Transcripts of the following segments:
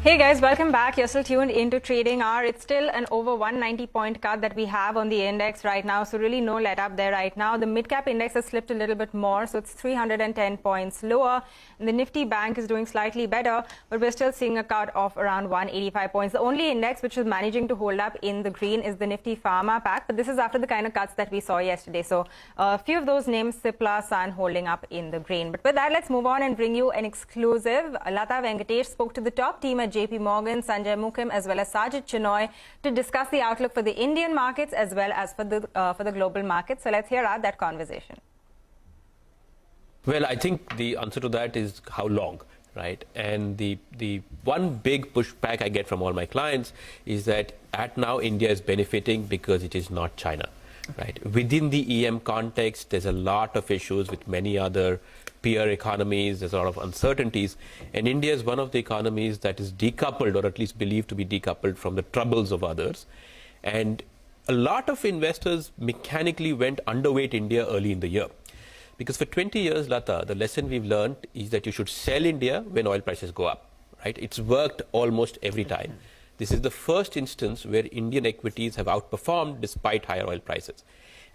Hey guys, welcome back. You're still tuned into Trading Hour. It's still an over 190 point cut that we have on the index right now. So really no let up there right now. The mid-cap index has slipped a little bit more. So it's 310 points lower. And the Nifty Bank is doing slightly better, but we're still seeing a cut of around 185 points. The only index which is managing to hold up in the green is the Nifty Pharma Pack. But this is after the kind of cuts that we saw yesterday. So a few of those names, Cipla, Sun, holding up in the green. But with that, let's move on and bring you an exclusive. Lata Venkatesh spoke to the top team at JPMorgan, Sanjay, Mookim, as well as Sajjid, Chinoy, to discuss the outlook for the Indian markets as well as for the global markets. So let's hear out that conversation. Well, I think the answer to that is how long, right? And the one big pushback I get from all my clients is that at now India is benefiting because it is not China, right? Within the EM context, there's a lot of issues with many other peer economies. There's a lot of uncertainties, and India is one of the economies that is decoupled, or at least believed to be decoupled, from the troubles of others. And a lot of investors mechanically went underweight India early in the year. Because for 20 years, Lata, the lesson we've learned is that you should sell India when oil prices go up, right? It's worked almost every time. This is the first instance where Indian equities have outperformed despite higher oil prices.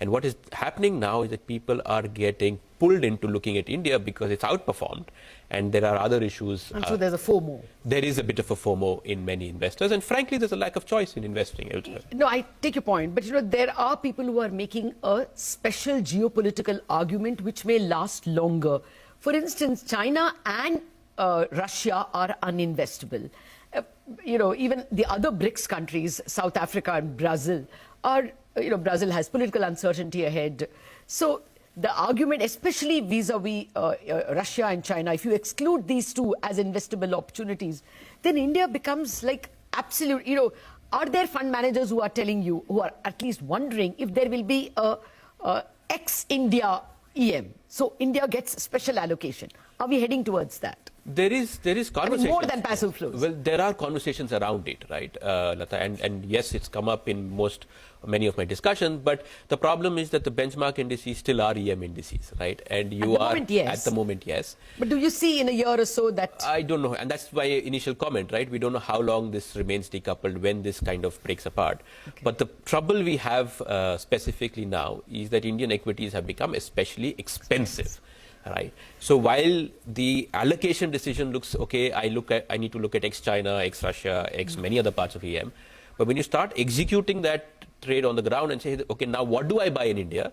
And what is happening now is that people are getting pulled into looking at India because it's outperformed, and there are other issues. And so there's a FOMO. There is a bit of a FOMO in many investors, and frankly, there's a lack of choice in investing elsewhere. No, I take your point, but there are people who are making a special geopolitical argument which may last longer. For instance, China and Russia are uninvestable. Even the other BRICS countries, South Africa and Brazil, are, Brazil has political uncertainty ahead. So the argument, especially vis-a-vis Russia and China, if you exclude these two as investable opportunities, then India becomes like absolute, are there fund managers who are telling you, who are at least wondering if there will be a ex-India EM? So India gets special allocation. Are we heading towards that? There is conversation. More than passive flows. Well, there are conversations around it, right, Lata? And yes, it's come up in many of my discussions. But the problem is that the benchmark indices still are EM indices, right? And you at the moment, yes. But do you see in a year or so that? I don't know, and that's my initial comment, right? We don't know how long this remains decoupled, when this kind of breaks apart. Okay. But the trouble we have specifically now is that Indian equities have become especially expensive. Right. So while the allocation decision looks okay, I need to look at ex-China, ex-Russia, many other parts of EM. But when you start executing that trade on the ground and say, okay, now what do I buy in India?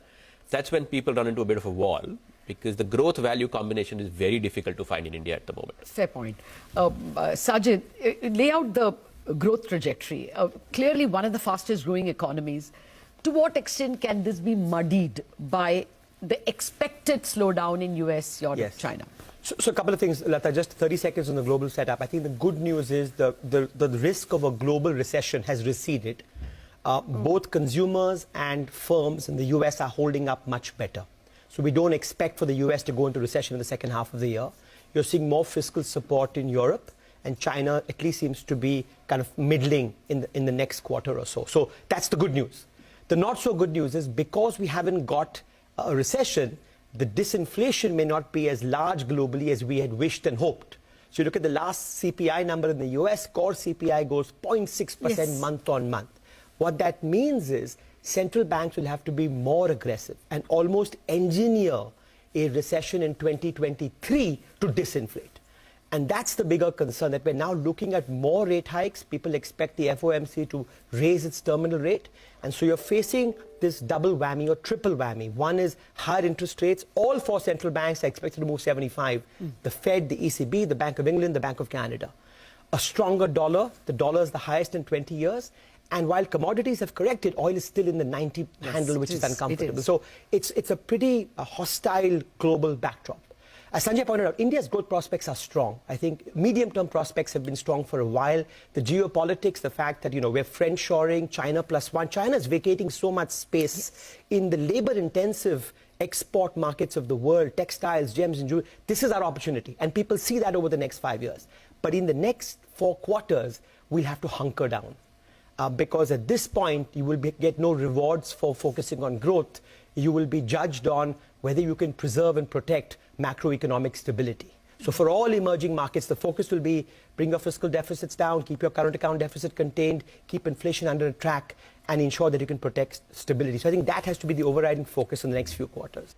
That's when people run into a bit of a wall, because the growth value combination is very difficult to find in India at the moment. Fair point. Sajjid, lay out the growth trajectory. Clearly one of the fastest growing economies. To what extent can this be muddied by the expected slowdown in US, Europe, China? So a couple of things, Lata, just 30 seconds on the global setup. I think the good news is the risk of a global recession has receded. Both consumers and firms in the US are holding up much better. So we don't expect for the US to go into recession in the second half of the year. You're seeing more fiscal support in Europe, and China at least seems to be kind of middling in the next quarter or so. So that's the good news. The not so good news is because we haven't got a recession, the disinflation may not be as large globally as we had wished and hoped. So you look at the last CPI number in the US, core CPI goes 0.6% month on month. What that means is central banks will have to be more aggressive and almost engineer a recession in 2023 to disinflate. And that's the bigger concern, that we're now looking at more rate hikes. People expect the FOMC to raise its terminal rate. And so you're facing this double whammy or triple whammy. One is higher interest rates. All four central banks are expected to move 75. The Fed, the ECB, the Bank of England, the Bank of Canada. A stronger dollar. The dollar is the highest in 20 years. And while commodities have corrected, oil is still in the 90 handle, which is uncomfortable. So it's a pretty hostile global backdrop. As Sanjay pointed out, India's growth prospects are strong. I think medium-term prospects have been strong for a while. The geopolitics, the fact that, we're friend-shoring, China plus one. China is vacating so much space in the labor-intensive export markets of the world, textiles, gems, and jewelry. This is our opportunity, and people see that over the next 5 years. But in the next 4 quarters, we'll have to hunker down. Because at this point, you will get no rewards for focusing on growth. You will be judged on whether you can preserve and protect macroeconomic stability. So for all emerging markets, the focus will be bring your fiscal deficits down, keep your current account deficit contained, keep inflation under track, and ensure that you can protect stability. So I think that has to be the overriding focus in the next few quarters.